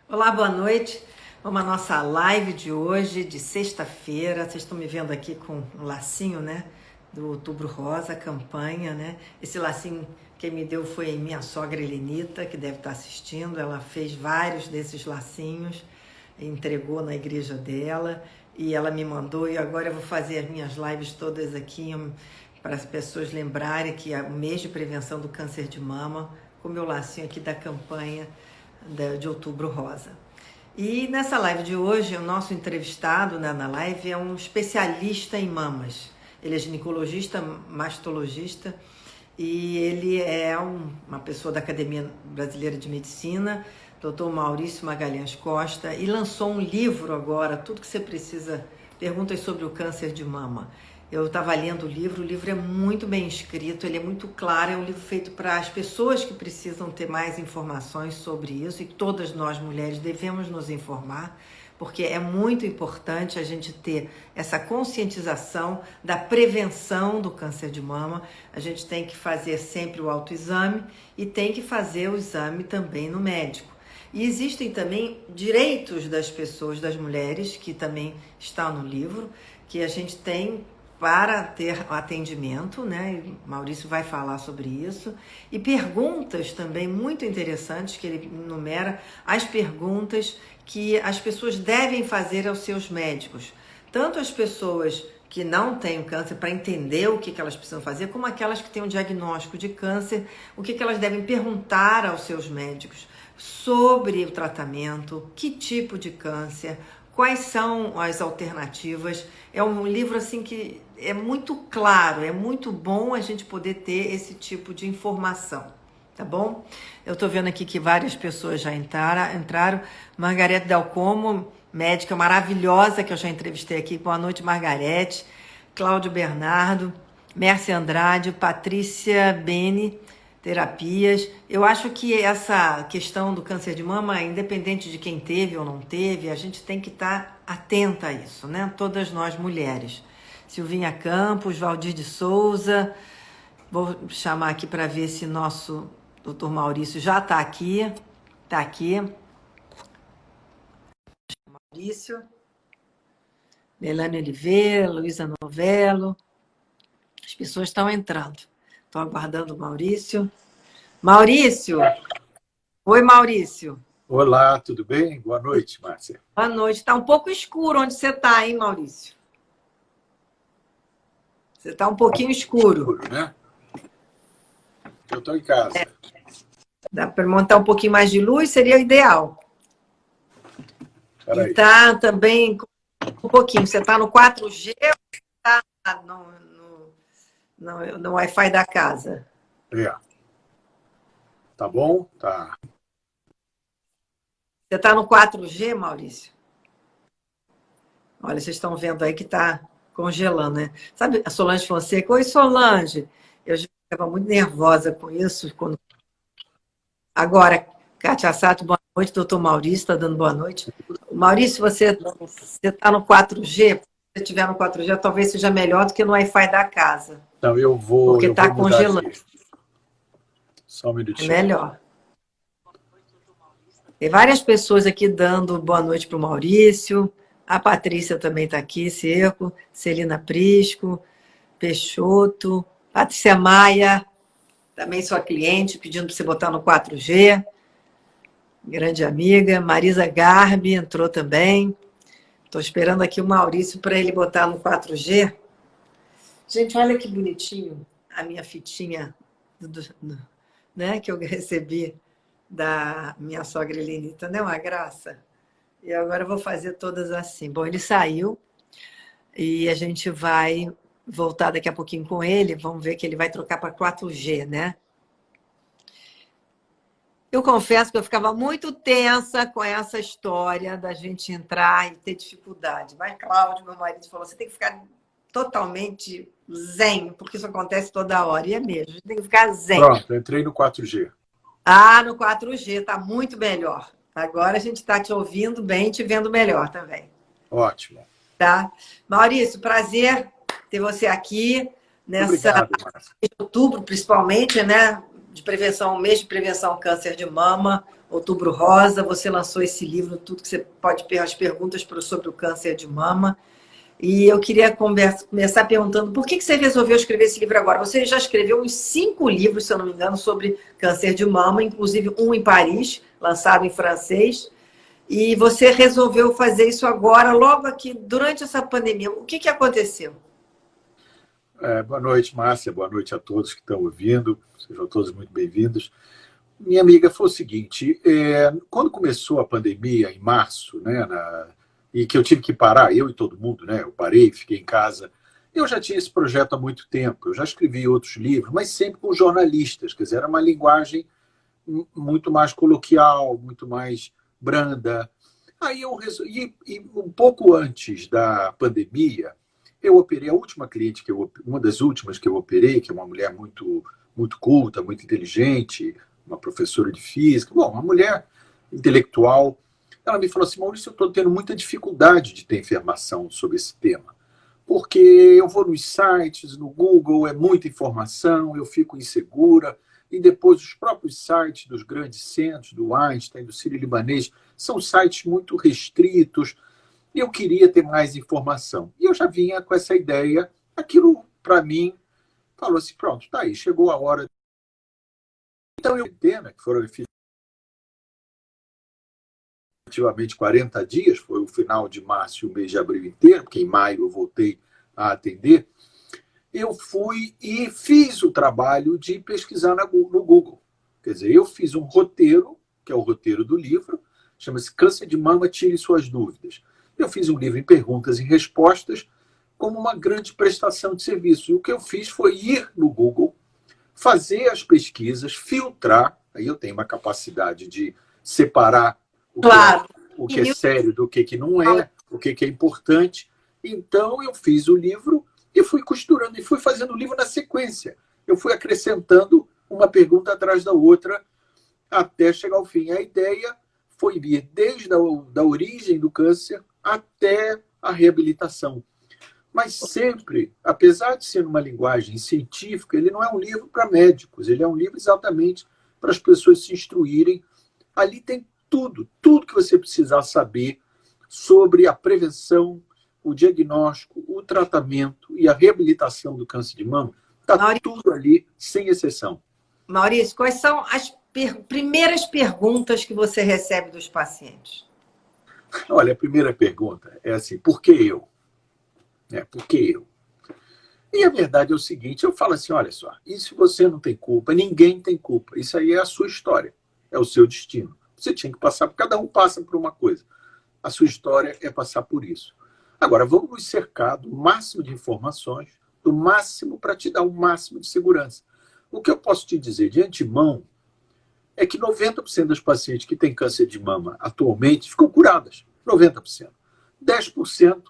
Olá, boa noite. Vamos à nossa live de hoje, de sexta-feira. Vocês estão me vendo aqui com um lacinho, né? Do Outubro Rosa, a campanha, né? Esse lacinho quem me deu foi minha sogra Helenita, que deve estar assistindo. Ela fez vários desses lacinhos, entregou na igreja dela e ela me mandou. E agora eu vou fazer as minhas lives todas aqui para as pessoas lembrarem que é o mês de prevenção do câncer de mama, com o meu lacinho aqui da campanha de Outubro Rosa. E nessa live de hoje, o nosso entrevistado, né, na live é um especialista em mamas. Ele é ginecologista, mastologista e ele é uma pessoa da Academia Brasileira de Medicina, Dr. Maurício Magalhães Costa, e lançou um livro agora, Tudo que você precisa, perguntas sobre o câncer de mama. Eu estava lendo o livro é muito bem escrito, ele é muito claro, é um livro feito para as pessoas que precisam ter mais informações sobre isso, e todas nós mulheres devemos nos informar, porque é muito importante a gente ter essa conscientização da prevenção do câncer de mama. A gente tem que fazer sempre o autoexame e tem que fazer o exame também no médico. E existem também direitos das pessoas, das mulheres, que também estão no livro, que a gente tem para ter atendimento, né? Maurício vai falar sobre isso. E perguntas também muito interessantes, que ele enumera as perguntas que as pessoas devem fazer aos seus médicos. Tanto as pessoas que não têm câncer, para entender o que elas precisam fazer, como aquelas que têm um diagnóstico de câncer, o que elas devem perguntar aos seus médicos sobre o tratamento, que tipo de câncer, quais são as alternativas. É um livro assim que é muito claro, é muito bom a gente poder ter esse tipo de informação, tá bom? Eu tô vendo aqui que várias pessoas já entraram. Margarete Delcomo, médica maravilhosa que eu já entrevistei aqui. Boa noite, Margarete. Cláudio Bernardo, Mércia Andrade, Patrícia Beni, terapias. Eu acho que essa questão do câncer de mama, independente de quem teve ou não teve, a gente tem que estar atenta a isso, né? Todas nós mulheres. Silvinha Campos, Valdir de Souza. Vou chamar aqui para ver se nosso doutor Maurício já está aqui. Está aqui. Maurício. Melanie Oliveira, Luísa Novello. As pessoas estão entrando. Estou aguardando o Maurício. Maurício! Oi, Maurício. Olá, tudo bem? Boa noite, Márcia. Boa noite. Está um pouco escuro onde você está, hein, Maurício? Você está um pouquinho escuro. Né? Eu estou em casa. Dá para montar um pouquinho mais de luz? Seria o ideal. Peraí. E está também um pouquinho. Você está no 4G ou está no Wi-Fi da casa? É. Tá bom? Tá. Você está no 4G, Maurício? Olha, vocês estão vendo aí que está congelando, né? Sabe a Solange Fonseca? Oi, Solange. Eu já ficava muito nervosa com isso. Agora, Kátia Sato, boa noite. Doutor Maurício está dando boa noite. Maurício, você está no 4G? Se você estiver no 4G, talvez seja melhor do que no Wi-Fi da casa. Então, eu vou. Porque está congelando. Aqui. Só um minutinho. É melhor. Tem várias pessoas aqui dando boa noite para o Maurício. A Patrícia também está aqui, Cerco. Celina Prisco, Peixoto. Patrícia Maia, também sua cliente, pedindo para você botar no 4G. Grande amiga. Marisa Garbi entrou também. Estou esperando aqui o Maurício para ele botar no 4G. Gente, olha que bonitinho a minha fitinha, né, que eu recebi da minha sogra Helenita. Não é uma graça? E agora eu vou fazer todas assim. Bom, ele saiu e a gente vai voltar daqui a pouquinho com ele. Vamos ver que ele vai trocar para 4G, né? Eu confesso que eu ficava muito tensa com essa história da gente entrar e ter dificuldade. Mas Cláudio, meu marido, falou, você tem que ficar totalmente zen, porque isso acontece toda hora. E é mesmo, a gente tem que ficar zen. Pronto, entrei no 4G. Ah, no 4G, está muito melhor. Agora a gente está te ouvindo bem e te vendo melhor também. Ótimo. Tá? Maurício, prazer ter você aqui nessa Obrigado, de outubro, principalmente, né? De prevenção, mês de prevenção ao câncer de mama, Outubro Rosa, você lançou esse livro, tudo que você pode as perguntas sobre o câncer de mama. E eu queria começar perguntando por que você resolveu escrever esse livro agora? Você já escreveu uns 5 livros, se eu não me engano, sobre câncer de mama, inclusive um em Paris, lançado em francês. E você resolveu fazer isso agora, logo aqui, durante essa pandemia. O que aconteceu? Boa noite, Márcia. Boa noite a todos que estão ouvindo. Sejam todos muito bem-vindos. Minha amiga, foi o seguinte, quando começou a pandemia, em março, né, e que eu tive que parar, eu e todo mundo, né, eu parei, fiquei em casa, eu já tinha esse projeto há muito tempo, eu já escrevi outros livros, mas sempre com jornalistas, quer dizer, era uma linguagem muito mais coloquial, muito mais branda. Aí eu resolvi, e um pouco antes da pandemia, eu operei a última cliente, uma das últimas que eu operei, que é uma mulher muito culta, muito inteligente, uma professora de física, bom, uma mulher intelectual. Ela me falou assim: Maurício, eu estou tendo muita dificuldade de ter informação sobre esse tema, porque eu vou nos sites, no Google, é muita informação, eu fico insegura, e depois os próprios sites dos grandes centros, do Einstein, do Sírio-Libanês, são sites muito restritos, e eu queria ter mais informação. E eu já vinha com essa ideia, aquilo, para mim, falou assim: pronto, tá aí, chegou a hora. Então, eu entendo que foram efetivamente 40 dias, foi o final de março e o mês de abril inteiro, porque em maio eu voltei a atender. Eu fui e fiz o trabalho de pesquisar no Google. Quer dizer, eu fiz um roteiro, que é o roteiro do livro, chama-se Câncer de Mama, Tire Suas Dúvidas. Eu fiz um livro em perguntas e respostas como uma grande prestação de serviço. E o que eu fiz foi ir no Google, fazer as pesquisas, filtrar, aí eu tenho uma capacidade de separar Claro. O que é sério do que não é, o que é importante. Então, eu fiz o livro e fui costurando, e fui fazendo o livro na sequência. Eu fui acrescentando uma pergunta atrás da outra até chegar ao fim. A ideia foi ir desde a origem do câncer até a reabilitação. Mas sempre, apesar de ser uma linguagem científica, ele não é um livro para médicos, ele é um livro exatamente para as pessoas se instruírem. Ali tem tudo que você precisar saber sobre a prevenção, o diagnóstico, o tratamento e a reabilitação do câncer de mama. Está tudo ali, sem exceção. Maurício, quais são as primeiras perguntas que você recebe dos pacientes? Olha, a primeira pergunta é assim: por que eu? Por que eu? E a verdade é o seguinte, eu falo assim: olha só, e se você não tem culpa, ninguém tem culpa. Isso aí é a sua história, é o seu destino. Você tinha que passar, cada um passa por uma coisa. A sua história é passar por isso. Agora, vamos nos cercar do máximo de informações, do máximo para te dar o máximo de segurança. O que eu posso te dizer de antemão é que 90% das pacientes que têm câncer de mama atualmente ficam curadas. 90%. 10%,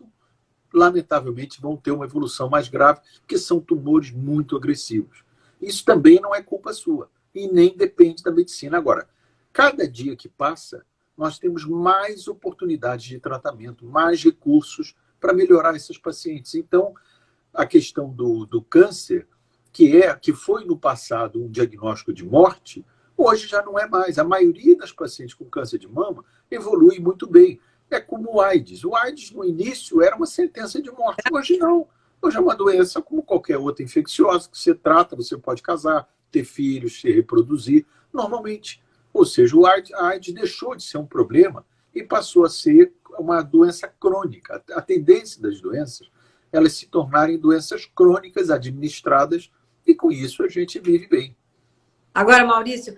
lamentavelmente, vão ter uma evolução mais grave, porque são tumores muito agressivos. Isso também não é culpa sua e nem depende da medicina. Agora, cada dia que passa, nós temos mais oportunidades de tratamento, mais recursos para melhorar esses pacientes. Então, a questão do câncer, que foi no passado um diagnóstico de morte, hoje já não é mais. A maioria das pacientes com câncer de mama evolui muito bem. É como o AIDS. O AIDS, no início, era uma sentença de morte. Hoje não. Hoje é uma doença como qualquer outra infecciosa que você trata, você pode casar, ter filhos, se reproduzir normalmente. Ou seja, a AIDS deixou de ser um problema e passou a ser uma doença crônica. A tendência das doenças é elas se tornarem doenças crônicas administradas e, com isso, a gente vive bem. Agora, Maurício,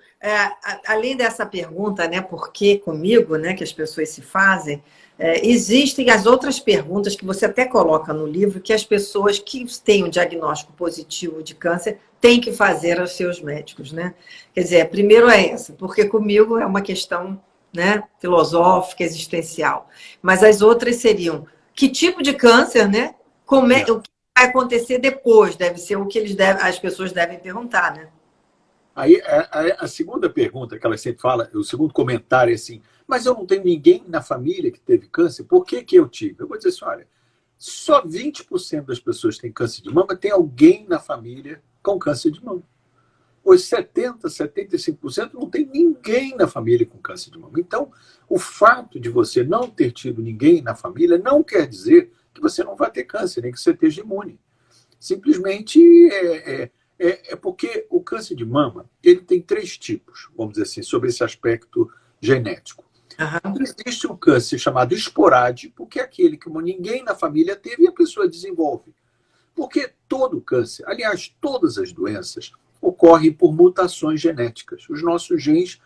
além dessa pergunta, né, por que comigo, né, que as pessoas se fazem, existem as outras perguntas que você até coloca no livro, que as pessoas que têm um diagnóstico positivo de câncer têm que fazer aos seus médicos, né? Quer dizer, primeiro é essa, porque comigo é uma questão, né, filosófica, existencial. Mas as outras seriam: que tipo de câncer, né? O que vai acontecer depois? Deve ser o que as pessoas devem perguntar, né? Aí a segunda pergunta que ela sempre fala, o segundo comentário é assim: mas eu não tenho ninguém na família que teve câncer, por que eu tive? Eu vou dizer assim: olha, só 20% das pessoas que têm câncer de mama tem alguém na família com câncer de mama. os 70%, 75% não tem ninguém na família com câncer de mama. Então, o fato de você não ter tido ninguém na família não quer dizer que você não vai ter câncer, nem que você esteja imune. Simplesmente é porque o câncer de mama ele tem 3 tipos, vamos dizer assim, sobre esse aspecto genético. Aham. Existe um câncer chamado esporádico, que é aquele que ninguém na família teve e a pessoa desenvolve. Porque todo câncer, aliás, todas as doenças, ocorrem por mutações genéticas. Os nossos genes,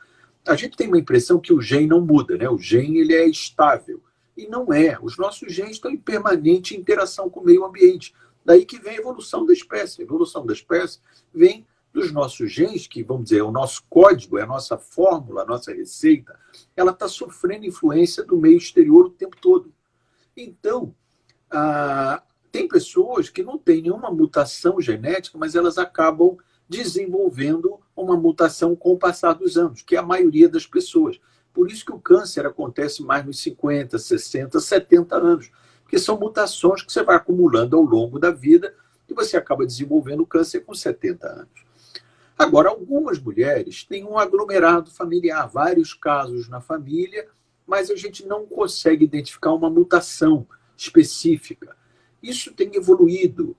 a gente tem uma impressão que o gene não muda, né? O gene ele é estável. E não é. Os nossos genes estão em permanente interação com o meio ambiente. Daí que vem a evolução da espécie. A evolução da espécie vem dos nossos genes, que, vamos dizer, é o nosso código, é a nossa fórmula, a nossa receita, ela está sofrendo influência do meio exterior o tempo todo. Então, tem pessoas que não têm nenhuma mutação genética, mas elas acabam desenvolvendo uma mutação com o passar dos anos, que é a maioria das pessoas. Por isso que o câncer acontece mais nos 50, 60, 70 anos, porque são mutações que você vai acumulando ao longo da vida e você acaba desenvolvendo o câncer com 70 anos. Agora, algumas mulheres têm um aglomerado familiar, vários casos na família, mas a gente não consegue identificar uma mutação específica. Isso tem evoluído.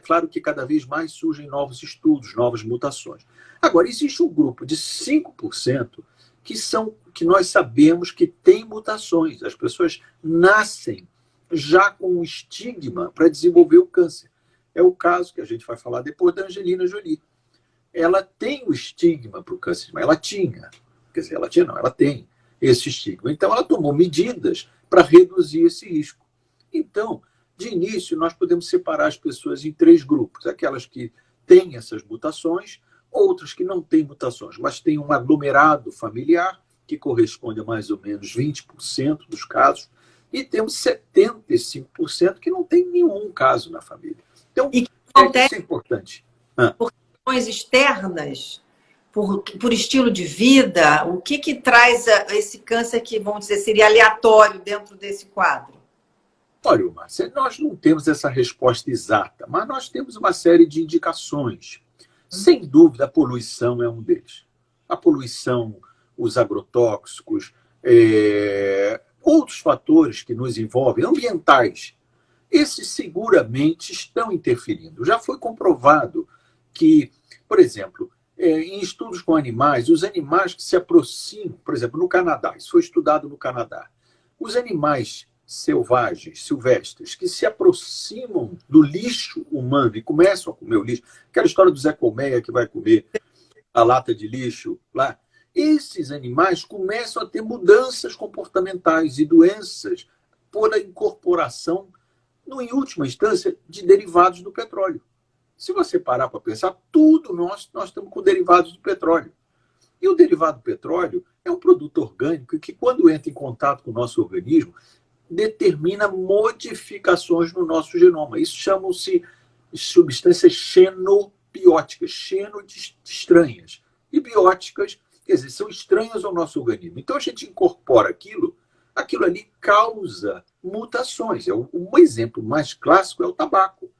Claro que cada vez mais surgem novos estudos, novas mutações. Agora, existe um grupo de 5% que nós sabemos que tem mutações. As pessoas nascem já com um estigma para desenvolver o câncer. É o caso que a gente vai falar depois da Angelina Jolie. Ela tem o estigma para o câncer, mas ela tinha. Quer dizer, ela tinha não, ela tem esse estigma. Então, ela tomou medidas para reduzir esse risco. Então, de início, nós podemos separar as pessoas em 3 grupos. Aquelas que têm essas mutações, outras que não têm mutações, mas têm um aglomerado familiar, que corresponde a mais ou menos 20% dos casos, e temos 75% que não tem nenhum caso na família. Então, E que isso é importante. por questões externas, por estilo de vida, o que traz esse câncer que, vamos dizer, seria aleatório dentro desse quadro? Olha, Márcia, nós não temos essa resposta exata, mas nós temos uma série de indicações. Sem dúvida, a poluição é um deles. A poluição, os agrotóxicos, outros fatores que nos envolvem, ambientais, esses seguramente estão interferindo. Já foi comprovado que, por exemplo, em estudos com animais, os animais que se aproximam, por exemplo, no Canadá, isso foi estudado no Canadá, os animais selvagens, silvestres, que se aproximam do lixo humano e começam a comer o lixo, aquela história do Zé Colmeia que vai comer a lata de lixo lá, esses animais começam a ter mudanças comportamentais e doenças por a incorporação, em última instância, de derivados do petróleo. Se você parar para pensar, tudo nós estamos com derivados do petróleo. E o derivado do petróleo é um produto orgânico que, quando entra em contato com o nosso organismo, determina modificações no nosso genoma. Isso chamam-se substâncias xenobióticas, xeno de estranhas, e bióticas, quer dizer, são estranhas ao nosso organismo. Então a gente incorpora aquilo ali causa mutações. Um exemplo mais clássico é o tabaco.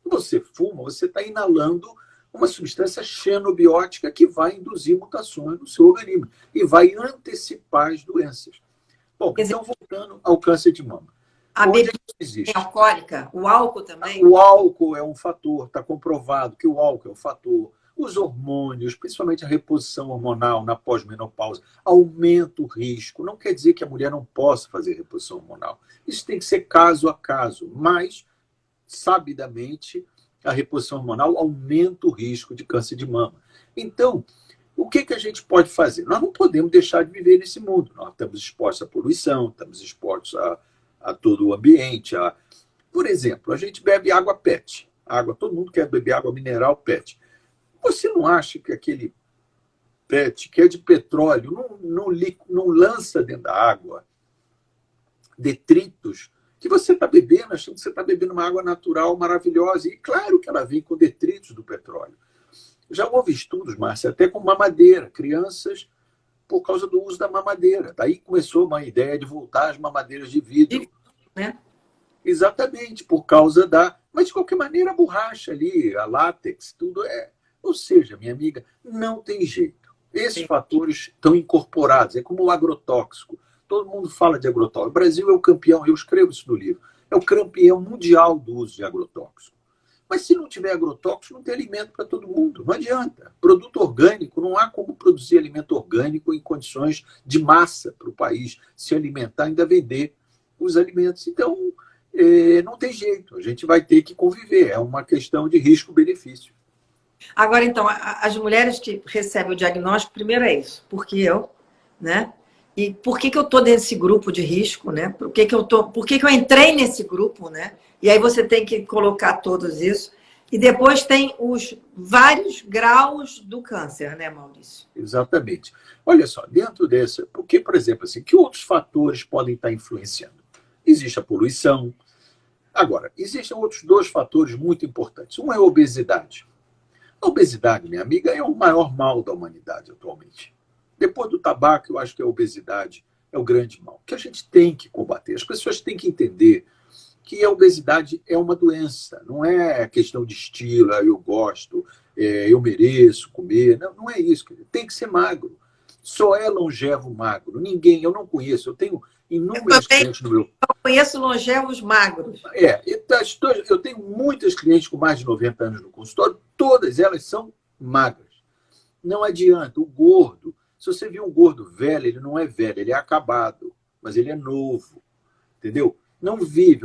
Você fuma, você está inalando uma substância xenobiótica que vai induzir mutações no seu organismo e vai antecipar as doenças. Bom, então voltando ao câncer de mama. A Onde bebida existe? é alcoólica? O álcool também? O álcool é um fator, está comprovado que o álcool é um fator. Os hormônios, principalmente a reposição hormonal na pós-menopausa, aumenta o risco. Não quer dizer que a mulher não possa fazer reposição hormonal. Isso tem que ser caso a caso, mas, sabidamente, a reposição hormonal aumenta o risco de câncer de mama. Então, o que a gente pode fazer? Nós não podemos deixar de viver nesse mundo. Nós estamos expostos à poluição, estamos expostos a todo o ambiente. Por exemplo, a gente bebe água PET. Todo mundo quer beber água mineral PET. Você não acha que aquele PET, que é de petróleo, não lança dentro da água detritos que você está bebendo, achando que você está bebendo uma água natural maravilhosa? E claro que ela vem com detritos do petróleo. Já houve estudos, Márcia, até com mamadeira, crianças, por causa do uso da mamadeira. Daí começou uma ideia de voltar às mamadeiras de vidro. Né? Exatamente, por causa da... Mas, de qualquer maneira, a borracha ali, a látex, tudo Ou seja, minha amiga, não tem jeito. Esses fatores estão incorporados. É como o agrotóxico. Todo mundo fala de agrotóxico. O Brasil é o campeão, eu escrevo isso no livro, é o campeão mundial do uso de agrotóxico. Mas se não tiver agrotóxico, não tem alimento para todo mundo. Não adianta. Produto orgânico, não há como produzir alimento orgânico em condições de massa para o país se alimentar e ainda vender os alimentos. Então, não tem jeito. A gente vai ter que conviver. É uma questão de risco-benefício. Agora, então, as mulheres que recebem o diagnóstico, primeiro é isso. Por que eu, né? E por que eu estou nesse grupo de risco, né? Por que eu entrei nesse grupo, né? E aí você tem que colocar todos isso. E depois tem os vários graus do câncer, né, Maurício? Exatamente. Olha só, dentro dessa, porque, por exemplo, assim, que outros fatores podem estar influenciando? Existe a poluição. Agora, existem outros dois fatores muito importantes. Um é a obesidade. A obesidade, minha amiga, é o maior mal da humanidade atualmente. Depois do tabaco, eu acho que a obesidade é o grande mal, que a gente tem que combater. As pessoas têm que entender que a obesidade é uma doença, não é questão de estilo, eu gosto, eu mereço comer. Não, não é isso. Tem que ser magro. Só é longevo magro. Ninguém, eu não conheço, eu tenho inúmeros clientes no meu. Eu conheço longevos magros. Eu tenho muitas clientes com mais de 90 anos no consultório, todas elas são magras. Não adianta, o gordo, se você viu um gordo velho, ele não é velho, ele é acabado, mas ele é novo, entendeu? Não vive,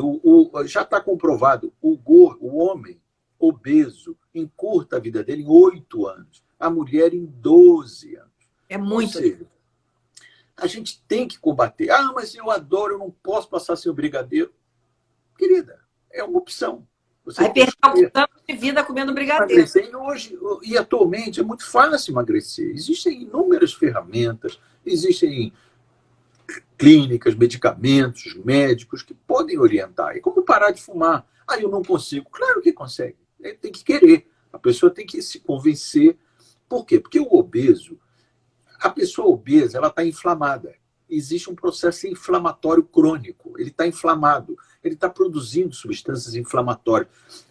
já está comprovado, o homem obeso encurta a vida dele em 8 anos, a mulher em 12 anos. É muito. Ou seja, a gente tem que combater. Ah, mas eu adoro, eu não posso passar sem o brigadeiro. Querida, é uma opção. Você vai perder alguns anos de vida comendo brigadeiro. E atualmente é muito fácil emagrecer. Existem inúmeras ferramentas, existem clínicas, medicamentos, médicos que podem orientar. É como parar de fumar. Ah, eu não consigo. Claro que consegue. Tem que querer. A pessoa tem que se convencer. Por quê? Porque o obeso, a pessoa obesa, ela está inflamada. Existe um processo inflamatório crônico. Ele está inflamado. Ele está produzindo substâncias inflamatórias.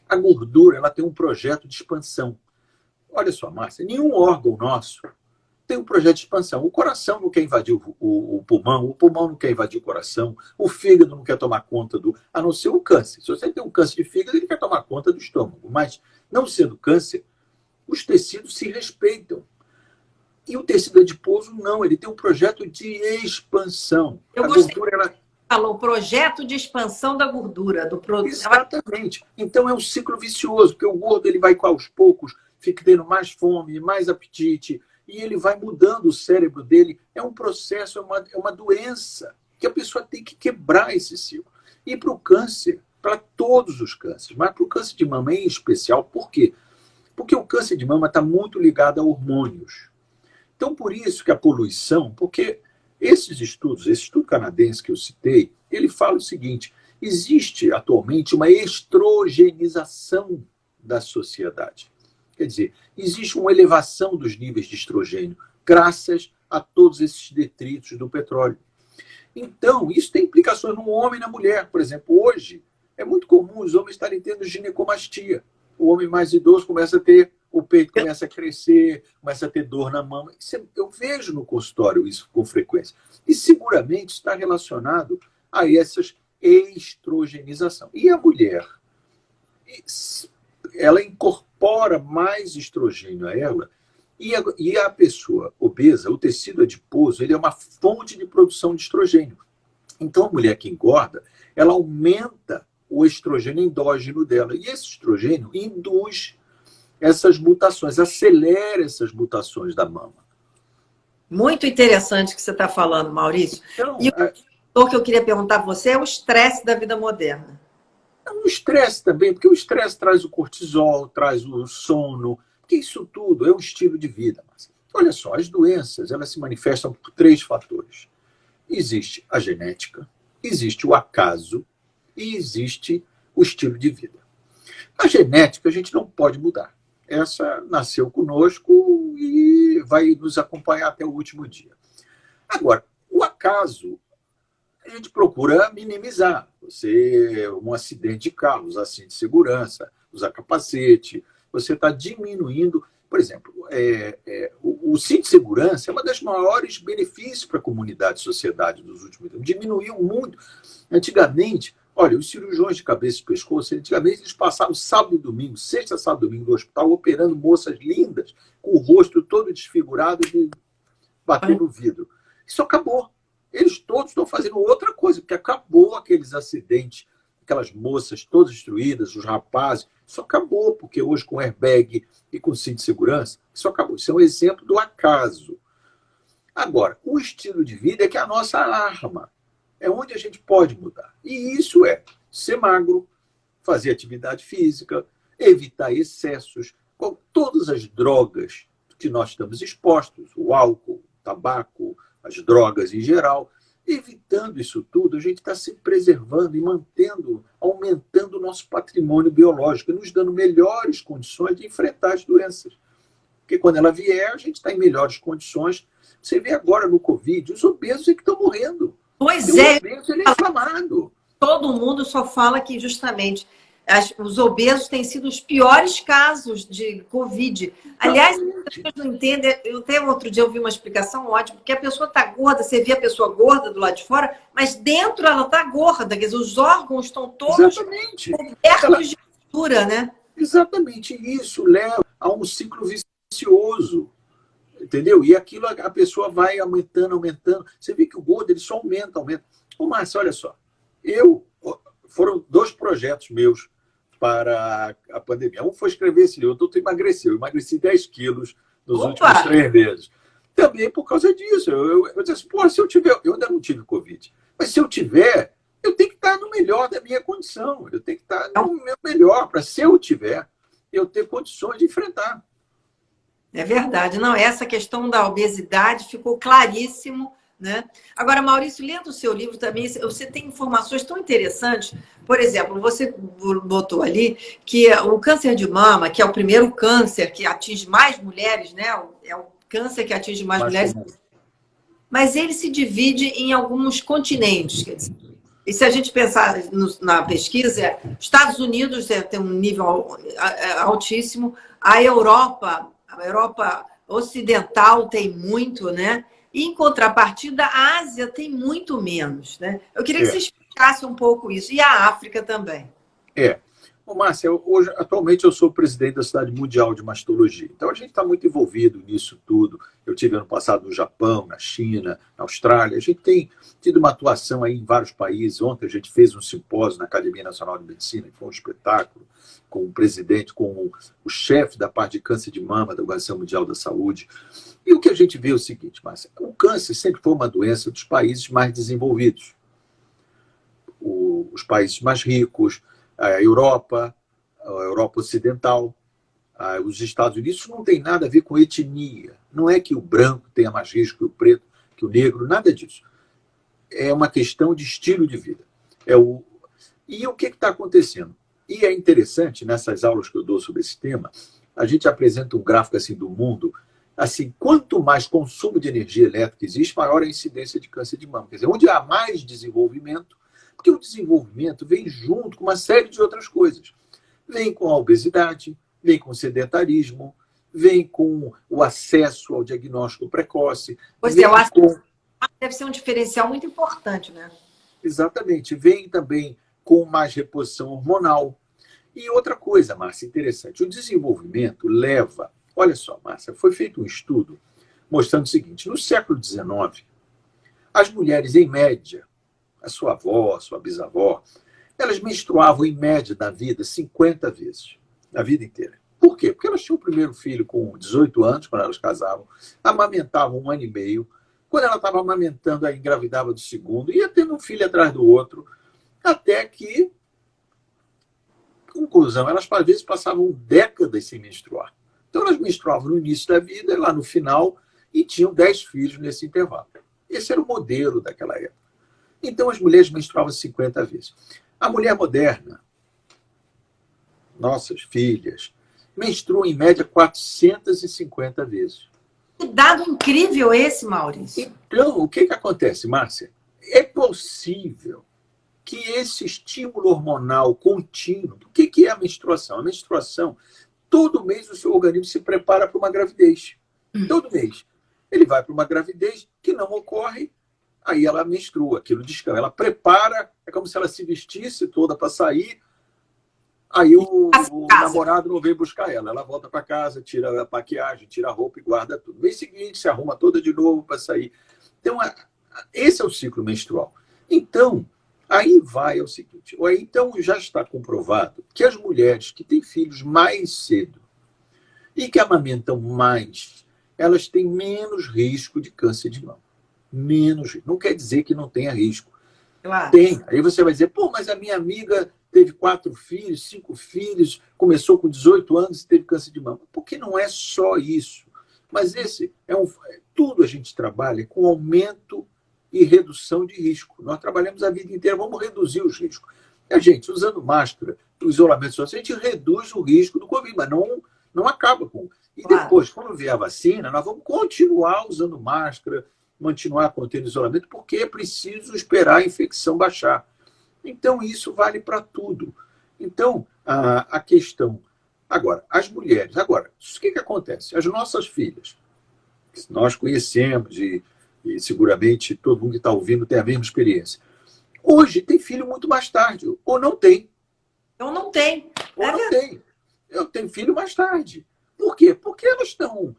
A gordura, ela tem um projeto de expansão. Olha só, Márcia, nenhum órgão nosso tem um projeto de expansão. O coração não quer invadir o pulmão não quer invadir o coração, o fígado não quer tomar conta a não ser o câncer. Se você tem um câncer de fígado, ele quer tomar conta do estômago. Mas, não sendo câncer, os tecidos se respeitam. E o tecido adiposo, não, ele tem um projeto de expansão. A gordura, ela falou projeto de expansão da gordura. Exatamente. Então é um ciclo vicioso, porque o gordo ele vai aos poucos, fica tendo mais fome, mais apetite, e ele vai mudando o cérebro dele. É um processo, é uma doença que a pessoa tem que quebrar esse ciclo. E para o câncer, para todos os cânceres, mas para o câncer de mama em especial, por quê? Porque o câncer de mama está muito ligado a hormônios. Então, por isso que a poluição, porque esses estudos, esse estudo canadense que eu citei, ele fala o seguinte: existe atualmente uma estrogenização da sociedade. Quer dizer, existe uma elevação dos níveis de estrogênio, graças a todos esses detritos do petróleo. Então, isso tem implicações no homem e na mulher. Por exemplo, hoje, é muito comum os homens estarem tendo ginecomastia. O homem mais idoso começa a ter, o peito começa a crescer, começa a ter dor na mama. Eu vejo no consultório isso com frequência. E seguramente está relacionado a essas estrogenização. E a mulher, ela incorpora mais estrogênio a ela, e a pessoa obesa, o tecido adiposo, ele é uma fonte de produção de estrogênio. Então, a mulher que engorda, ela aumenta o estrogênio endógeno dela. E esse estrogênio induz essas mutações, acelera essas mutações da mama. Muito interessante o que você está falando, Maurício. Então, e o que eu queria perguntar para você é o estresse da vida moderna. O estresse também, porque o estresse traz o cortisol, traz o sono, porque isso tudo é um estilo de vida. Mas, olha só, as doenças elas se manifestam por 3 fatores. Existe a genética, existe o acaso e existe o estilo de vida. A genética a gente não pode mudar. Essa nasceu conosco e vai nos acompanhar até o último dia. Agora, o acaso, a gente procura minimizar. Um acidente de carro, usar cinto de segurança, usar capacete, você está diminuindo Por exemplo, o cinto de segurança é uma das maiores benefícios para a comunidade e sociedade dos últimos anos. Diminuiu muito. Antigamente, olha, os cirurgiões de cabeça e pescoço, antigamente eles passavam sábado e domingo, sexta, sábado e domingo no hospital, operando moças lindas, com o rosto todo desfigurado de bater no vidro. Isso acabou. Eles todos estão fazendo outra coisa, porque acabou aqueles acidentes, aquelas moças todas destruídas, os rapazes. Isso acabou, porque hoje com airbag e com cinto de segurança, isso acabou. Isso é um exemplo do acaso. Agora, o estilo de vida é que é a nossa arma. É onde a gente pode mudar. E isso é ser magro, fazer atividade física, evitar excessos, com todas as drogas que nós estamos expostos, o álcool, o tabaco, as drogas em geral. Evitando isso tudo, a gente está se preservando e mantendo, aumentando o nosso patrimônio biológico e nos dando melhores condições de enfrentar as doenças. Porque quando ela vier, a gente está em melhores condições. Você vê agora no Covid, os obesos é que estão morrendo. Pois e é. O obeso ele é inflamado. Todo mundo só fala que justamente os obesos têm sido os piores casos de Covid. Aliás, as pessoas não entendem. Eu até outro dia ouvi uma explicação ótima, porque a pessoa está gorda, você vê a pessoa gorda do lado de fora, mas dentro ela está gorda, quer dizer, os órgãos estão todos cobertos de gordura, né? Exatamente. Isso leva a um ciclo vicioso. Entendeu? E aquilo a pessoa vai aumentando, aumentando. Você vê que o gordo ele só aumenta, aumenta. Ô, Márcio, olha só. Foram 2 projetos meus para a pandemia. Um foi escrever esse livro, outro emagreceu. Eu emagreci 10 quilos nos últimos 3 meses. Também por causa disso. Eu disse assim, pô, se eu tiver... Eu ainda não tive Covid. Mas se eu tiver, eu tenho que estar no melhor da minha condição. Eu tenho que estar no meu melhor, para se eu tiver, eu ter condições de enfrentar. É verdade. Não, essa questão da obesidade ficou claríssimo, né? Agora, Maurício, lendo o seu livro também, você tem informações tão interessantes. Por exemplo, você botou ali que o câncer de mama, que é o primeiro câncer que atinge mais mulheres, né? É o câncer que atinge mais mulheres. Comum. Mas ele se divide em alguns continentes, quer dizer. E se a gente pensar na pesquisa, Estados Unidos tem um nível altíssimo, a Europa Ocidental tem muito, né? E, em contrapartida, a Ásia tem muito menos, né? Eu queria que você explicasse um pouco isso. E a África também. Ô, Márcia, atualmente eu sou presidente da Sociedade Mundial de Mastologia. Então, a gente está muito envolvido nisso tudo. Eu tive ano passado no Japão, na China, na Austrália. A gente tem tido uma atuação aí em vários países. Ontem a gente fez um simpósio na Academia Nacional de Medicina, que foi um espetáculo, com o presidente, com o chefe da parte de câncer de mama da Organização Mundial da Saúde. E o que a gente vê é o seguinte, Márcia, o câncer sempre foi uma doença dos países mais desenvolvidos. Os países mais ricos, a Europa Ocidental, os Estados Unidos, isso não tem nada a ver com etnia. Não é que o branco tenha mais risco que o preto, que o negro, nada disso. É uma questão de estilo de vida. E o que está acontecendo? E é interessante, nessas aulas que eu dou sobre esse tema, a gente apresenta um gráfico assim, do mundo. Assim, quanto mais consumo de energia elétrica existe, maior a incidência de câncer de mama. Quer dizer, onde há mais desenvolvimento, porque o desenvolvimento vem junto com uma série de outras coisas. Vem com a obesidade, vem com o sedentarismo, vem com o acesso ao diagnóstico precoce. Pois eu acho que deve ser um diferencial muito importante, né? Exatamente. Vem também com mais reposição hormonal. E outra coisa, Márcia, interessante, o desenvolvimento leva... Olha só, Márcia, foi feito um estudo mostrando o seguinte, no século XIX, as mulheres, em média, a sua avó, a sua bisavó, elas menstruavam, em média, na vida, 50 vezes, na vida inteira. Por quê? Porque elas tinham o primeiro filho com 18 anos, quando elas casavam, amamentavam 1 ano e meio, quando ela estava amamentando, ela engravidava do segundo, ia tendo um filho atrás do outro, até que, conclusão, elas, às vezes, passavam décadas sem menstruar. Então, elas menstruavam no início da vida, e lá no final, e tinham 10 filhos nesse intervalo. Esse era o modelo daquela época. Então, as mulheres menstruavam 50 vezes. A mulher moderna, nossas filhas, menstruam em média 450 vezes. Que dado incrível esse, Maurício. Então, o que acontece, Márcia? É possível que esse estímulo hormonal contínuo... O que é a menstruação? A menstruação todo mês o seu organismo se prepara para uma gravidez. Todo mês. Ele vai para uma gravidez que não ocorre, aí ela menstrua, aquilo descansa. Ela prepara, é como se ela se vestisse toda para sair, aí o namorado não veio buscar ela. Ela volta para casa, tira a maquiagem, tira a roupa e guarda tudo. No mês seguinte, se arruma toda de novo para sair. Então, esse é o ciclo menstrual. Então, aí vai o seguinte. Então, já está comprovado que as mulheres que têm filhos mais cedo e que amamentam mais, elas têm menos risco de câncer de mama. Menos. Não quer dizer que não tenha risco. Claro. Tem. Aí você vai dizer, pô, mas a minha amiga teve 4 filhos, 5 filhos, começou com 18 anos e teve câncer de mama. Porque não é só isso. Mas esse tudo a gente trabalha com aumento e redução de risco. Nós trabalhamos a vida inteira, vamos reduzir os riscos. A gente, usando máscara, o isolamento social, a gente reduz o risco do Covid, mas não acaba com. E depois, quando vier a vacina, nós vamos continuar usando máscara, continuar contendo isolamento, porque é preciso esperar a infecção baixar. Então, isso vale para tudo. Então, a questão. Agora, as mulheres. Agora, o que acontece? As nossas filhas, que nós conhecemos e seguramente todo mundo que está ouvindo tem a mesma experiência. Hoje tem filho muito mais tarde, ou não tem. Ou não tem. Ou não tem. Eu tenho filho mais tarde. Por quê? Porque elas estão,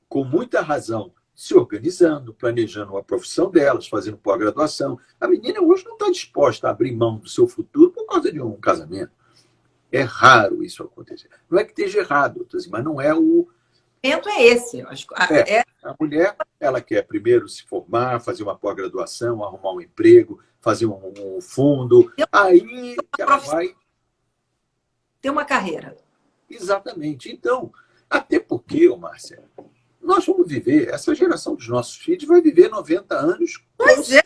com muita razão, se organizando, planejando a profissão delas, fazendo pós-graduação. A menina hoje não está disposta a abrir mão do seu futuro por causa de um casamento. É raro isso acontecer. Não é que esteja errado, mas não é o... É esse. A mulher, ela quer primeiro se formar, fazer uma pós-graduação, arrumar um emprego, fazer um fundo, aí que ela vai... Ter uma carreira. Exatamente. Então, até porque, Márcia, nós vamos viver, essa geração dos nossos filhos vai viver 90 anos. Pois é.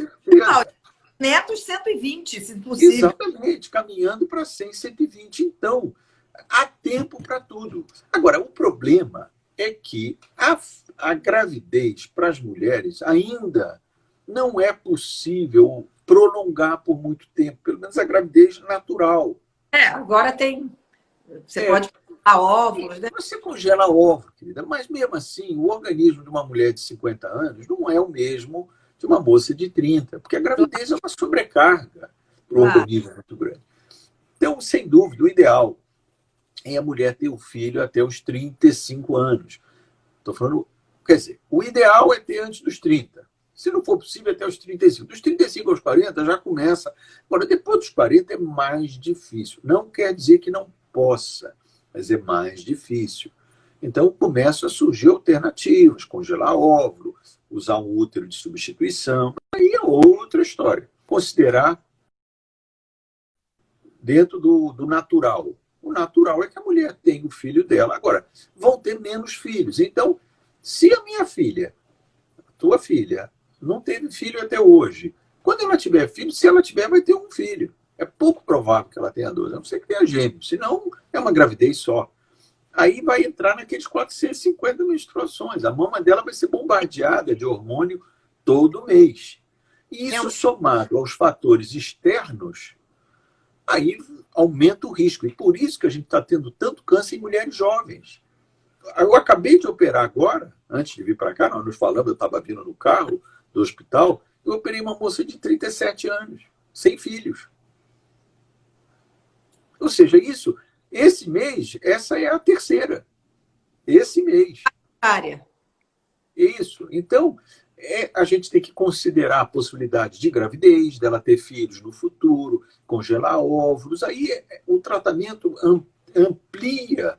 Netos 120, se possível. Exatamente, caminhando para 100, 120. Então, há tempo para tudo. Agora, o problema é que a gravidez para as mulheres ainda não é possível prolongar por muito tempo, pelo menos a gravidez natural. Agora tem... Você pode congelar óvulos, né? Você congela óvulos, querida, mas mesmo assim, o organismo de uma mulher de 50 anos não é o mesmo de uma moça de 30, porque a gravidez é uma sobrecarga para o organismo muito grande. Então, sem dúvida, o ideal é a mulher ter o filho até os 35 anos. Estou falando, quer dizer, o ideal é ter antes dos 30. Se não for possível, até os 35. Dos 35 aos 40 já começa. Agora, depois dos 40 é mais difícil. Não quer dizer que não possa, mas é mais difícil. Então, começam a surgir alternativas, congelar óvulo, usar um útero de substituição. Aí é outra história. Considerar dentro do natural. O natural é que a mulher tenha o filho dela. Agora, vão ter menos filhos. Então, se a minha filha, a tua filha, não teve filho até hoje, quando ela tiver filho, se ela tiver, vai ter um filho. É pouco provável que ela tenha 2, a não ser que tenha gêmeos. Senão, é uma gravidez só. Aí vai entrar naqueles 450 menstruações. A mama dela vai ser bombardeada de hormônio todo mês. E isso somado aos fatores externos, aí aumenta o risco. E por isso que a gente está tendo tanto câncer em mulheres jovens. Eu acabei de operar agora, antes de vir para cá, nós nos falamos, eu estava vindo no carro do hospital, eu operei uma moça de 37 anos, sem filhos. Ou seja, esse mês, essa é a terceira. Esse mês. Isso. Então, a gente tem que considerar a possibilidade de gravidez, dela ter filhos no futuro, congelar óvulos. Aí o tratamento amplia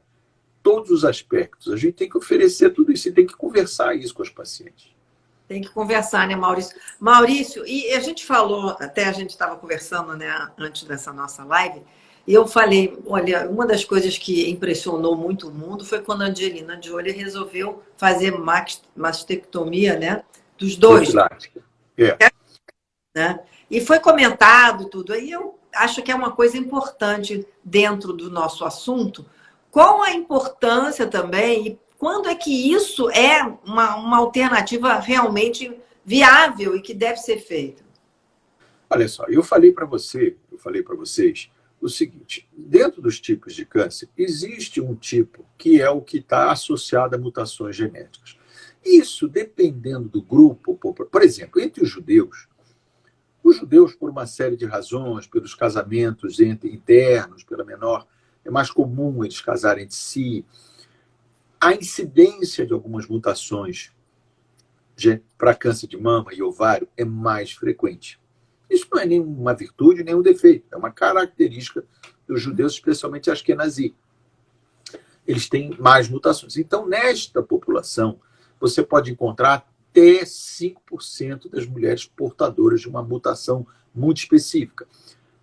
todos os aspectos. A gente tem que oferecer tudo isso e tem que conversar isso com os pacientes. Tem que conversar, né, Maurício? Maurício, e a gente falou, até a gente estava conversando, né, antes dessa nossa live, e eu falei, olha, uma das coisas que impressionou muito o mundo foi quando a Angelina Jolie resolveu fazer mastectomia, né, dos dois. Né? E foi comentado tudo. Aí eu acho que é uma coisa importante dentro do nosso assunto. Qual a importância também e quando é que isso é uma alternativa realmente viável e que deve ser feita? Olha só, eu falei para vocês o seguinte, dentro dos tipos de câncer, existe um tipo que é o que está associado a mutações genéticas. Isso, dependendo do grupo, por exemplo, entre os judeus, por uma série de razões, pelos casamentos internos, pela menor, é mais comum eles casarem entre si, a incidência de algumas mutações para câncer de mama e ovário é mais frequente. Isso não é nenhuma virtude, nem um defeito. É uma característica dos judeus, especialmente Ashkenazi. Eles têm mais mutações. Então, nesta população, você pode encontrar até 5% das mulheres portadoras de uma mutação muito específica.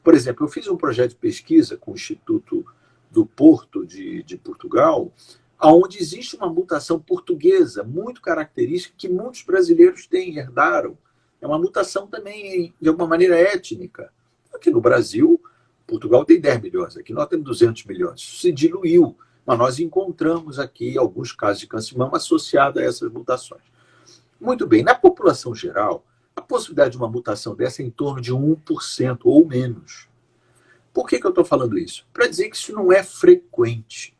Por exemplo, eu fiz um projeto de pesquisa com o Instituto do Porto de Portugal, onde existe uma mutação portuguesa muito característica que muitos brasileiros têm, herdaram. É uma mutação também, de alguma maneira, étnica. Aqui no Brasil, Portugal tem 10 milhões, aqui nós temos 200 milhões. Isso se diluiu, mas nós encontramos aqui alguns casos de câncer de mama associados a essas mutações. Muito bem, na população geral, a possibilidade de uma mutação dessa é em torno de 1% ou menos. Por que eu estou falando isso? Para dizer que isso não é frequente.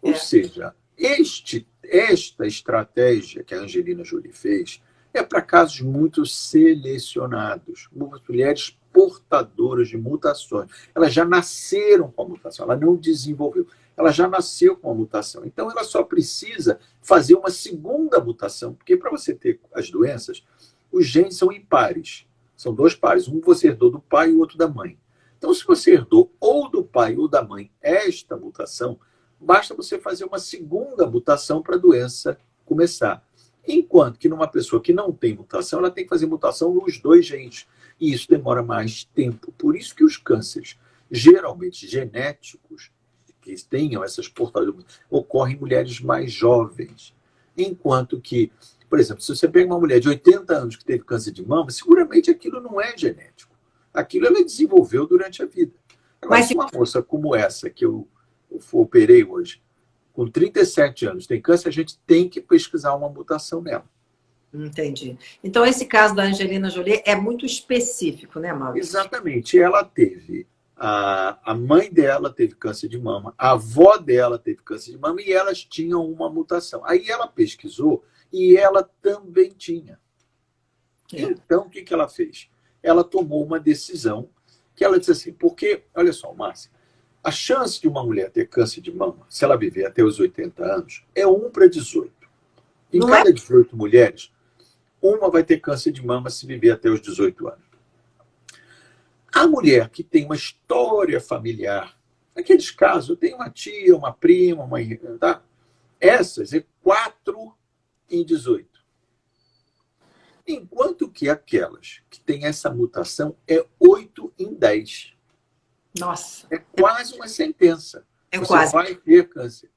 Ou seja, esta estratégia que a Angelina Jolie fez é para casos muito selecionados, mulheres portadoras de mutações. Elas já nasceram com a mutação, ela não desenvolveu, ela já nasceu com a mutação. Então, ela só precisa fazer uma segunda mutação, porque para você ter as doenças, os genes são impares, são dois pares, um você herdou do pai e o outro da mãe. Então, se você herdou ou do pai ou da mãe esta mutação, basta você fazer uma segunda mutação para a doença começar. Enquanto que numa pessoa que não tem mutação, ela tem que fazer mutação nos dois genes. E isso demora mais tempo. Por isso que os cânceres, geralmente genéticos, que tenham essas portadoras, ocorrem em mulheres mais jovens. Enquanto que, por exemplo, se você pega uma mulher de 80 anos que teve câncer de mama, seguramente aquilo não é genético. Aquilo ela desenvolveu durante a vida. Agora, se uma moça como essa que eu operei hoje, com 37 anos, tem câncer, a gente tem que pesquisar uma mutação nela. Entendi. Então, esse caso da Angelina Jolie é muito específico, né, Maurício? Exatamente. Ela teve, a mãe dela teve câncer de mama, a avó dela teve câncer de mama e elas tinham uma mutação. Aí ela pesquisou e ela também tinha. Então, o que ela fez? Ela tomou uma decisão que ela disse assim, porque, olha só, Márcia, a chance de uma mulher ter câncer de mama, se ela viver até os 80 anos, é 1 para 18. Em cada 18 mulheres, uma vai ter câncer de mama se viver até os 18 anos. A mulher que tem uma história familiar, naqueles casos, eu tenho uma tia, uma prima, uma irmã, tá? Essas é 4 em 18. Enquanto que aquelas que têm essa mutação é 8 em 10. Nossa. É quase uma sentença. Você vai ter câncer.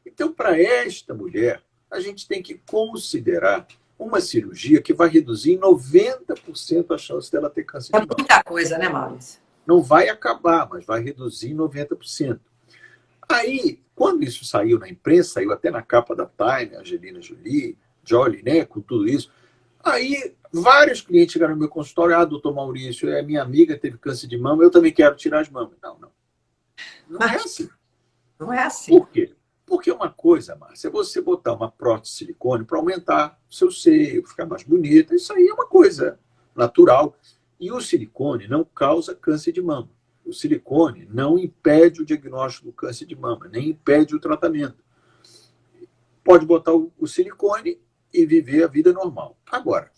Então, para esta mulher, a gente tem que considerar uma cirurgia que vai reduzir em 90% a chance dela ter câncer de mama. É muita coisa, né, Maurício? Não vai acabar, mas vai reduzir em 90%. Aí, quando isso saiu na imprensa, saiu até na capa da Time, Angelina Jolie, né, com tudo isso. Aí, vários clientes chegaram no meu consultório, doutor Maurício, minha amiga teve câncer de mama, eu também quero tirar as mamas. Não. Não é assim. Não é assim. Por quê? Porque uma coisa, Márcia, é você botar uma prótese de silicone para aumentar o seu seio, ficar mais bonita. Isso aí é uma coisa natural. E o silicone não causa câncer de mama. O silicone não impede o diagnóstico do câncer de mama, nem impede o tratamento. Pode botar o silicone e viver a vida normal. Agora,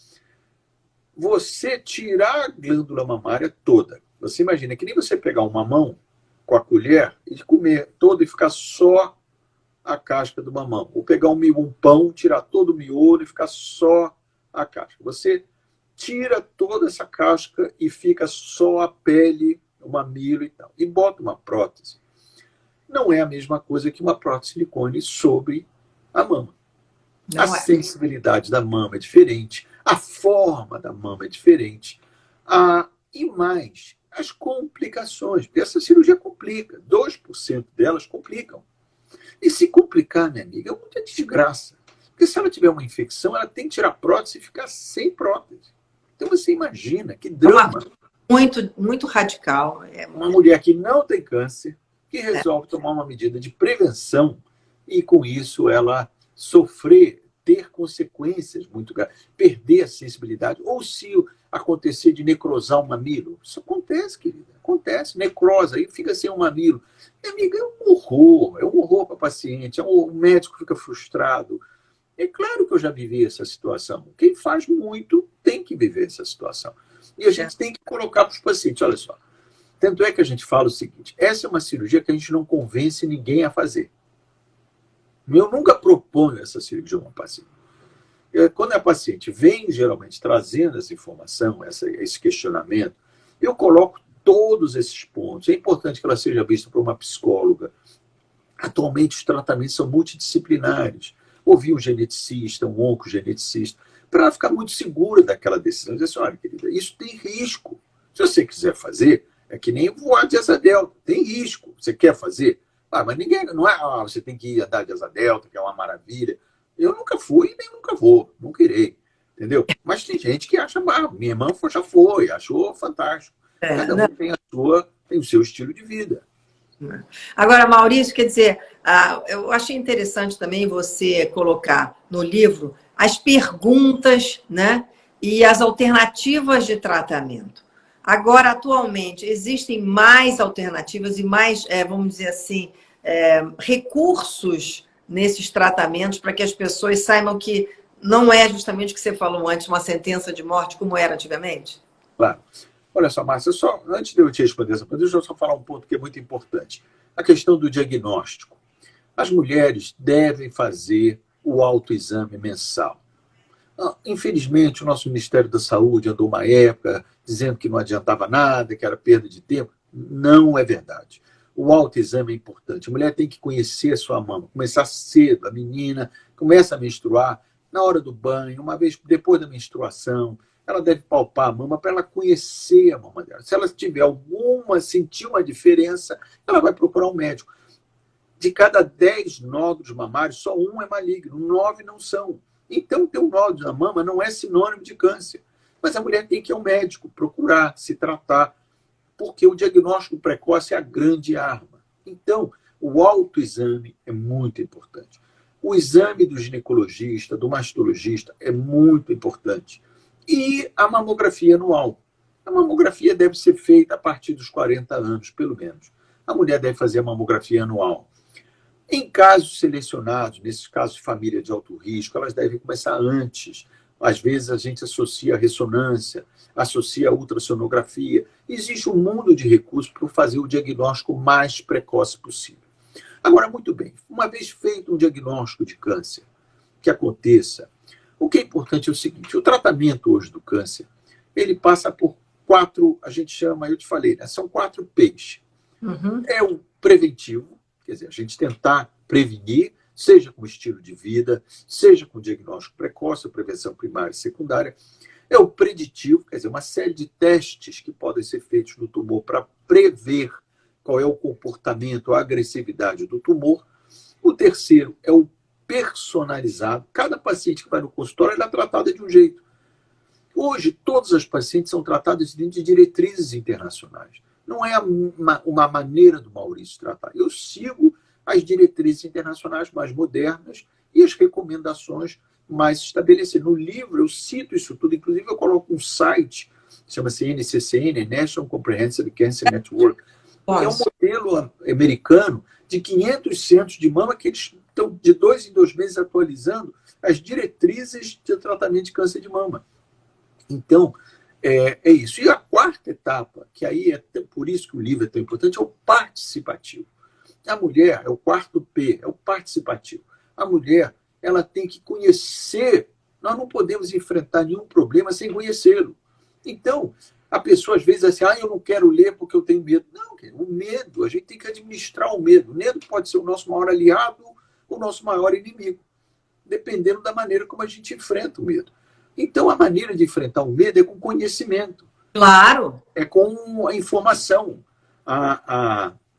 você tirar a glândula mamária toda. Você imagina que nem você pegar um mamão com a colher e comer todo e ficar só a casca do mamão. Ou pegar um pão, tirar todo o miolo e ficar só a casca. Você tira toda essa casca e fica só a pele, o mamilo e tal. E bota uma prótese. Não é a mesma coisa que uma prótese de silicone sobre a mama. A sensibilidade da mama é diferente, a forma da mama é diferente. E mais, as complicações. Porque essa cirurgia complica. 2% delas complicam. E se complicar, minha amiga, é muita desgraça. Porque se ela tiver uma infecção, ela tem que tirar a prótese e ficar sem prótese. Então você imagina que drama. muito, muito radical. Uma mulher que não tem câncer, que resolve tomar uma medida de prevenção e, com isso, ela sofrer, ter consequências muito graves, perder a sensibilidade, ou se acontecer de necrosar o mamilo. Isso acontece, querida, acontece, necrosa, aí fica sem um mamilo. Minha amiga, é um horror para a paciente, o médico fica frustrado. É claro que eu já vivi essa situação. Quem faz muito tem que viver essa situação. E a gente tem que colocar para os pacientes, olha só. Tanto é que a gente fala o seguinte, essa é uma cirurgia que a gente não convence ninguém a fazer. Eu nunca proponho essa cirurgia a uma paciente. Quando a paciente vem, geralmente, trazendo essa informação, esse questionamento, eu coloco todos esses pontos. É importante que ela seja vista por uma psicóloga. Atualmente, os tratamentos são multidisciplinares. Ouvir um geneticista, um oncogeneticista, para ela ficar muito segura daquela decisão. Dizer assim, olha, querida, isso tem risco. Se você quiser fazer, é que nem voar de asa delta. Tem risco. Você quer fazer? Mas ninguém, não é, você tem que ir andar de asa delta, que é uma maravilha. Eu nunca fui e nem nunca vou. Não querer. Entendeu? Mas tem gente que acha mal. Minha irmã já foi, achou fantástico. Cada um tem o seu estilo de vida. Agora, Maurício, quer dizer, eu achei interessante também você colocar no livro as perguntas, né, e as alternativas de tratamento. Agora, atualmente, existem mais alternativas e mais, vamos dizer assim, recursos nesses tratamentos para que as pessoas saibam que não é justamente o que você falou antes, uma sentença de morte como era antigamente? Claro. Olha só, Márcia, antes de eu te responder essa pergunta, deixa eu só falar um ponto que é muito importante. A questão do diagnóstico. As mulheres devem fazer o autoexame mensal. Infelizmente, o nosso Ministério da Saúde andou uma época dizendo que não adiantava nada, que era perda de tempo. Não é verdade. O autoexame é importante. A mulher tem que conhecer a sua mama, começar cedo. A menina começa a menstruar na hora do banho, uma vez depois da menstruação. Ela deve palpar a mama para ela conhecer a mama dela. Se ela tiver sentir uma diferença, ela vai procurar um médico. De cada 10 nódulos mamários, só um é maligno, 9 não são. Então, ter um nódulo na mama não é sinônimo de câncer. Mas a mulher tem que ir ao médico, procurar, se tratar, porque o diagnóstico precoce é a grande arma. Então, o autoexame é muito importante. O exame do ginecologista, do mastologista, é muito importante. E a mamografia anual. A mamografia deve ser feita a partir dos 40 anos, pelo menos. A mulher deve fazer a mamografia anual. Em casos selecionados, nesses casos de família de alto risco, elas devem começar antes. Às vezes a gente associa a ressonância, associa a ultrassonografia. Existe um mundo de recursos para fazer o diagnóstico mais precoce possível. Agora, muito bem, uma vez feito um diagnóstico de câncer, que aconteça, o que é importante é o seguinte, o tratamento hoje do câncer, ele passa por 4, a gente chama, eu te falei, né? São 4 P's. Uhum. É o preventivo, quer dizer, a gente tentar prevenir, seja com estilo de vida, seja com diagnóstico precoce, prevenção primária e secundária. É o preditivo, quer dizer, uma série de testes que podem ser feitos no tumor para prever qual é o comportamento, a agressividade do tumor. O terceiro é o personalizado. Cada paciente que vai no consultório ela é tratada de um jeito. Hoje, todas as pacientes são tratadas dentro de diretrizes internacionais. Não é uma maneira do Maurício tratar. Eu sigo as diretrizes internacionais mais modernas e as recomendações mais estabelecidas. No livro eu cito isso tudo, inclusive eu coloco um site, chama-se NCCN, National Comprehensive Cancer Network. É um modelo americano de 500 centros de mama que eles estão de 2 em 2 meses atualizando as diretrizes de tratamento de câncer de mama. Então, é isso. E a quarta etapa, que aí é por isso que o livro é tão importante, é o participativo. A mulher, é o quarto P, é o participativo. A mulher, ela tem que conhecer. Nós não podemos enfrentar nenhum problema sem conhecê-lo. Então, a pessoa às vezes diz assim, eu não quero ler porque eu tenho medo. Não, o medo, a gente tem que administrar o medo. O medo pode ser o nosso maior aliado, o nosso maior inimigo, dependendo da maneira como a gente enfrenta o medo. Então, a maneira de enfrentar o medo é com conhecimento. Claro. É com a informação.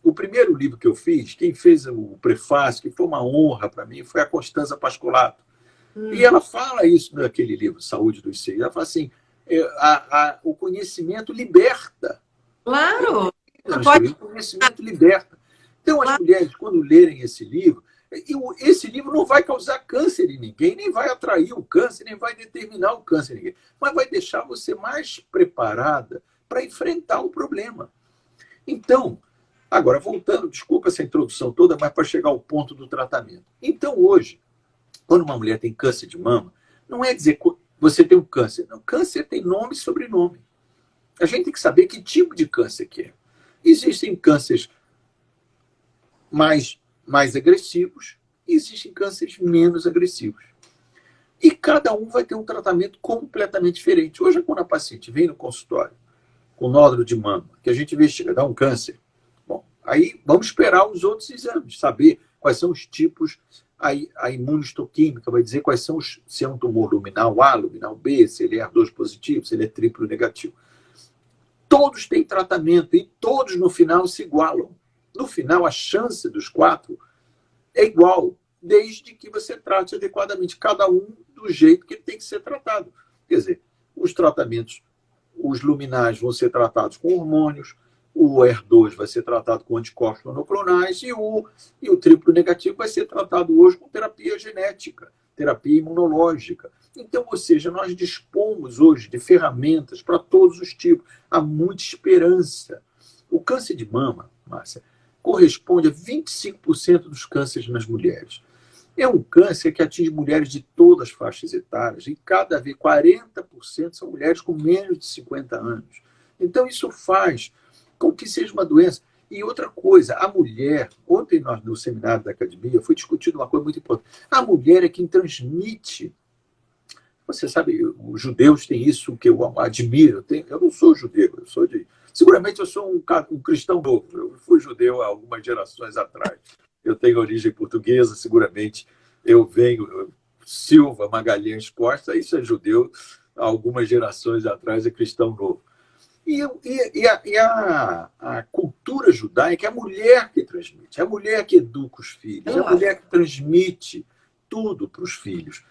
O primeiro livro que eu fiz, quem fez o prefácio, que foi uma honra para mim, foi a Constanza Pascolato. E ela fala isso naquele livro, Saúde dos Seios. Ela fala assim, O conhecimento liberta. Claro! O conhecimento liberta. Então, as mulheres, quando lerem esse livro, esse livro não vai causar câncer em ninguém, nem vai atrair o câncer, nem vai determinar o câncer em ninguém, mas vai deixar você mais preparada para enfrentar o problema. Então, agora, voltando, desculpa essa introdução toda, mas para chegar ao ponto do tratamento. Então, hoje, quando uma mulher tem câncer de mama, não é dizer que você tem um câncer. Não, câncer tem nome e sobrenome. A gente tem que saber que tipo de câncer que é. Existem cânceres mais agressivos e existem cânceres menos agressivos. E cada um vai ter um tratamento completamente diferente. Hoje, quando a paciente vem no consultório com nódulo de mama, que a gente investiga, dá um câncer, bom, aí vamos esperar os outros exames, saber quais são os tipos, a imunistoquímica vai dizer quais são se é um tumor luminal A, luminal B, se ele é HER2 positivo, se ele é triplo negativo. Todos têm tratamento e todos no final se igualam. No final, a chance dos 4 é igual, desde que você trate adequadamente cada um do jeito que ele tem que ser tratado. Quer dizer, os tratamentos, os luminais vão ser tratados com hormônios, o HER2 vai ser tratado com anticorpos monoclonais e o triplo negativo vai ser tratado hoje com terapia genética, terapia imunológica. Então, ou seja, nós dispomos hoje de ferramentas para todos os tipos. Há muita esperança. O câncer de mama, Márcia, corresponde a 25% dos cânceres nas mulheres. É um câncer que atinge mulheres de todas as faixas etárias, e cada vez 40% são mulheres com menos de 50 anos. Então, isso faz com que seja uma doença. E outra coisa, a mulher, ontem nós, no seminário da academia, foi discutido uma coisa muito importante. A mulher é quem transmite. Você sabe, os judeus têm isso que eu admiro. Eu não sou judeu, seguramente eu sou um cristão novo. Eu fui judeu há algumas gerações atrás. Eu tenho origem portuguesa, seguramente eu venho. Silva Magalhães Costa, isso é judeu há algumas gerações atrás, é cristão novo. E a cultura judaica é a mulher que transmite, é a mulher que educa os filhos, é a mulher que transmite tudo para os filhos.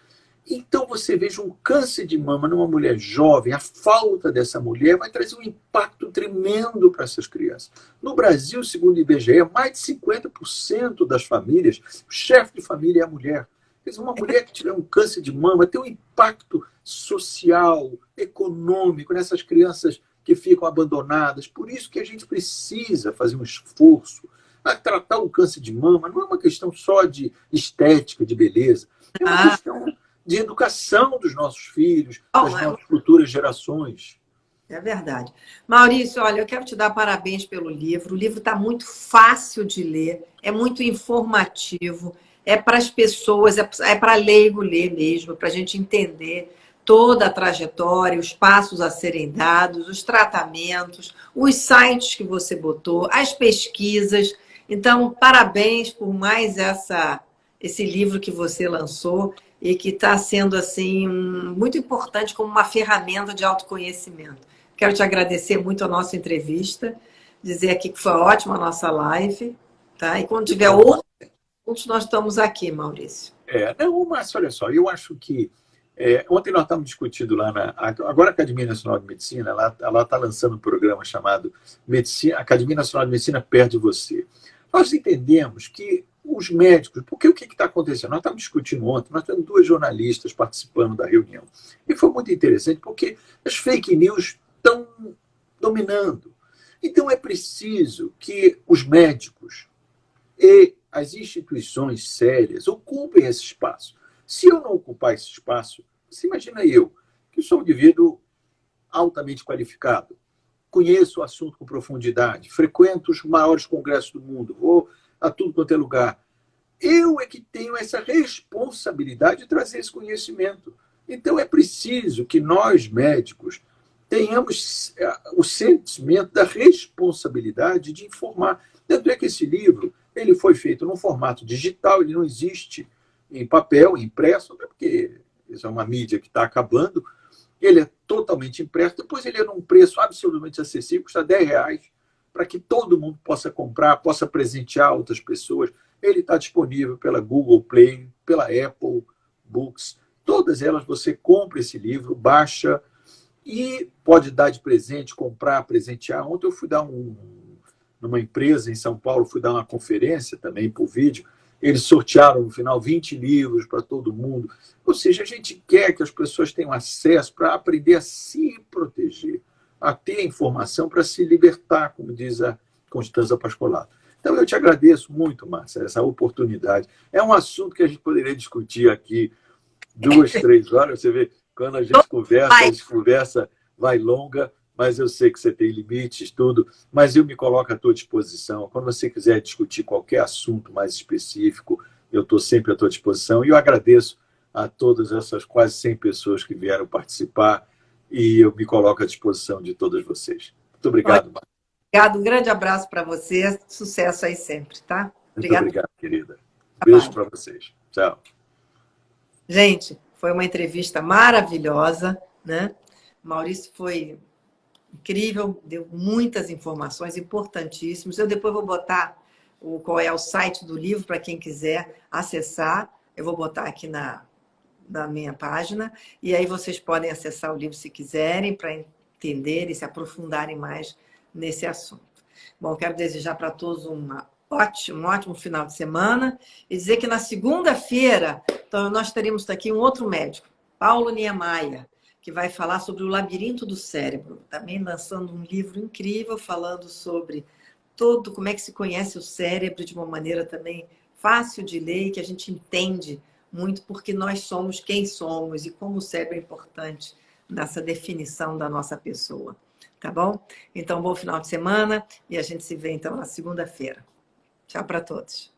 Então, você veja um câncer de mama numa mulher jovem, a falta dessa mulher vai trazer um impacto tremendo para essas crianças. No Brasil, segundo o IBGE, mais de 50% das famílias, o chefe de família é a mulher. Quer dizer, uma mulher que tiver um câncer de mama tem um impacto social, econômico nessas crianças que ficam abandonadas. Por isso que a gente precisa fazer um esforço a tratar o câncer de mama. Não é uma questão só de estética, de beleza. É uma questão de educação dos nossos filhos, das nossas futuras gerações. É verdade. Maurício, olha, eu quero te dar parabéns pelo livro. O livro está muito fácil de ler, é muito informativo, é para as pessoas, é para leigo ler mesmo, para a gente entender toda a trajetória, os passos a serem dados, os tratamentos, os sites que você botou, as pesquisas. Então, parabéns por mais esse livro que você lançou e que está sendo assim muito importante como uma ferramenta de autoconhecimento. Quero te agradecer muito a nossa entrevista, dizer aqui que foi ótima a nossa live, tá? E quando tiver outros, nós estamos aqui, Maurício. Não, mas olha só, eu acho que ontem nós estávamos discutindo lá agora a Academia Nacional de Medicina, ela está lançando um programa chamado Academia Nacional de Medicina Perto de Você. Nós entendemos que os médicos, porque o que está acontecendo? Nós estávamos discutindo ontem, nós temos 2 jornalistas participando da reunião. E foi muito interessante, porque as fake news estão dominando. Então é preciso que os médicos e as instituições sérias ocupem esse espaço. Se eu não ocupar esse espaço, você imagina eu, que sou um indivíduo altamente qualificado, conheço o assunto com profundidade, frequento os maiores congressos do mundo, vou a tudo quanto é lugar. Eu é que tenho essa responsabilidade de trazer esse conhecimento. Então é preciso que nós, médicos, tenhamos o sentimento da responsabilidade de informar. Tanto é que esse livro ele foi feito num formato digital, ele não existe em papel, impresso, até porque isso é uma mídia que está acabando. Ele é totalmente impresso, depois ele é num preço absolutamente acessível, custa R$10, para que todo mundo possa comprar, possa presentear outras pessoas. Ele está disponível pela Google Play, pela Apple Books. Todas elas você compra esse livro, baixa E pode dar de presente, comprar, presentear. Ontem eu fui dar numa empresa em São Paulo, fui dar uma conferência também por vídeo. Eles sortearam no final 20 livros para todo mundo. Ou seja, a gente quer que as pessoas tenham acesso para aprender a se proteger, a ter informação para se libertar, como diz a Constanza Pascolato. Então, eu te agradeço muito, Márcia, essa oportunidade. É um assunto que a gente poderia discutir aqui 2, 3 horas. Você vê, quando a gente conversa, vai longa, mas eu sei que você tem limites, tudo. Mas eu me coloco à tua disposição. Quando você quiser discutir qualquer assunto mais específico, eu estou sempre à tua disposição. E eu agradeço a todas essas quase 100 pessoas que vieram participar e eu me coloco à disposição de todas vocês. Muito obrigado, Márcia. Obrigado, um grande abraço para você, sucesso aí sempre, tá? Muito obrigado, querida. Beijo para vocês. Tchau. Gente, foi uma entrevista maravilhosa, né? O Maurício foi incrível, deu muitas informações importantíssimas. Eu depois vou botar qual é o site do livro para quem quiser acessar. Eu vou botar aqui na minha página e aí vocês podem acessar o livro se quiserem para entenderem, se aprofundarem mais nesse assunto. Bom, quero desejar para todos um ótimo final de semana e dizer que na segunda-feira então, nós teremos aqui um outro médico, Paulo Niemeyer, que vai falar sobre o labirinto do cérebro, também lançando um livro incrível falando sobre como é que se conhece o cérebro de uma maneira também fácil de ler e que a gente entende muito porque nós somos quem somos e como o cérebro é importante nessa definição da nossa pessoa. Tá bom? Então, bom final de semana e a gente se vê então na segunda-feira. Tchau para todos.